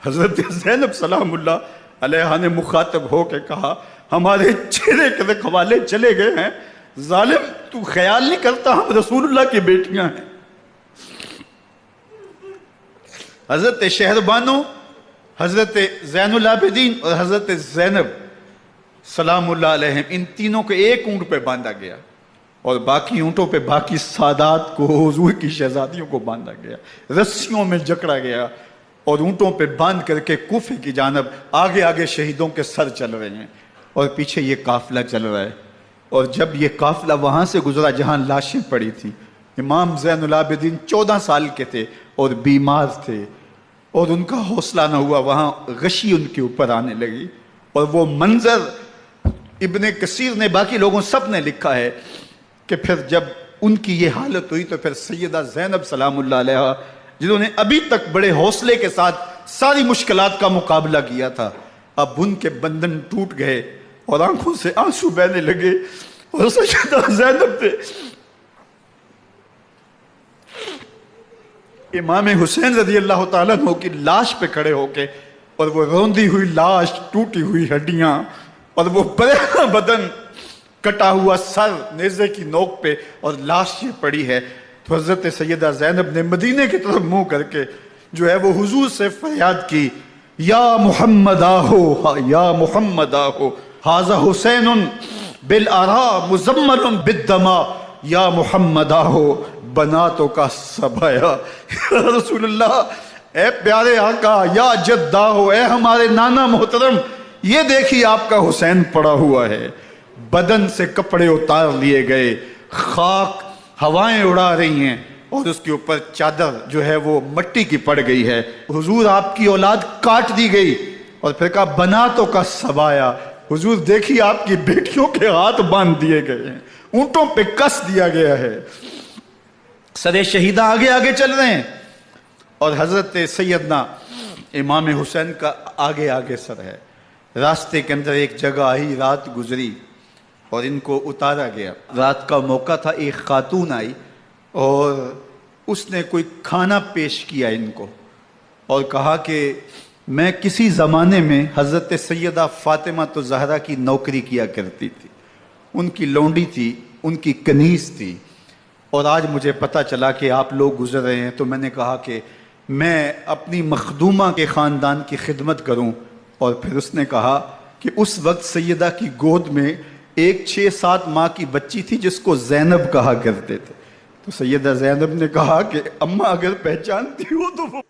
حضرت زینب سلام اللہ علیہ نے مخاطب ہو کے کہا ہمارے چہرے کے رکھوالے چلے گئے ہیں، ظالم تو خیال نہیں کرتا ہم رسول اللہ کی بیٹیاں ہیں۔ حضرت شہربانو، حضرت زین العابدین اور حضرت زینب سلام اللہ علیہم، ان تینوں کو ایک اونٹ پہ باندھا گیا اور باقی اونٹوں پہ باقی سادات کو، حضور کی شہزادیوں کو باندھا گیا، رسیوں میں جکڑا گیا اور اونٹوں پہ باندھ کر کے کوفے کی جانب آگے آگے شہیدوں کے سر چل رہے ہیں اور پیچھے یہ قافلہ چل رہا ہے۔ اور جب یہ قافلہ وہاں سے گزرا جہاں لاشیں پڑی تھیں، امام زین العابدین 14 سال کے تھے اور بیمار تھے اور ان کا حوصلہ نہ ہوا، وہاں غشی ان کے اوپر آنے لگی اور وہ منظر ابن کثیر نے، باقی لوگوں سب نے لکھا ہے کہ پھر جب ان کی یہ حالت ہوئی تو پھر سیدہ زینب سلام اللہ علیہ، جنہوں نے ابھی تک بڑے حوصلے کے ساتھ ساری مشکلات کا مقابلہ کیا تھا، اب ان کے بندن ٹوٹ گئے اور آنکھوں سے آنسو بہنے لگے اور سیدہ زینب نے امام حسین رضی اللہ تعالیٰ عنہ کی لاش پہ کھڑے ہو کے، اور وہ روندی ہوئی لاش، ٹوٹی ہوئی ہڈیاں اور وہ برینا بدن، کٹا ہوا سر نیزے کی نوک پہ اور لاش یہ پڑی ہے، تو حضرت سیدہ زینب نے مدینے کی طرف منہ کر کے جو ہے وہ حضور سے فریاد کی، یا محمد آہو، یا محمد آہو، ھذا حسین بالآراء مزمل بالدماء، یا محمد آہو بناتوں کا سبایا۔ یا رسول اللہ، اے پیارے آقا، یا جدہ ہو، اے ہمارے نانا محترم، یہ دیکھیے آپ کا حسین پڑا ہوا ہے، بدن سے کپڑے اتار لیے گئے، خاک ہوائیں اڑا رہی ہیں اور اس کے اوپر چادر جو ہے وہ مٹی کی پڑ گئی ہے، حضور آپ کی اولاد کاٹ دی گئی، اور پھر کہا بناتوں کا سبایا، حضور دیکھیے آپ کی بیٹیوں کے ہاتھ باندھ دیے گئے ہیں، اونٹوں پہ کس دیا گیا ہے، سر شہیدہ آگے آگے چل رہے ہیں اور حضرت سیدنا امام حسین کا آگے آگے سر ہے۔ راستے کے اندر ایک جگہ آئی، رات گزری اور ان کو اتارا گیا۔ رات کا موقع تھا، ایک خاتون آئی اور اس نے کوئی کھانا پیش کیا ان کو اور کہا کہ میں کسی زمانے میں حضرت سیدہ فاطمہ تو زہرا کی نوکری کیا کرتی تھی، ان کی لونڈی تھی، ان کی کنیز تھی، اور آج مجھے پتہ چلا کہ آپ لوگ گزر رہے ہیں، تو میں نے کہا کہ میں اپنی مخدومہ کے خاندان کی خدمت کروں۔ اور پھر اس نے کہا کہ اس وقت سیدہ کی گود میں ایک 6-7 ماہ کی بچی تھی جس کو زینب کہا کرتے تھے، تو سیدہ زینب نے کہا کہ اماں اگر پہچانتی ہو تو وہ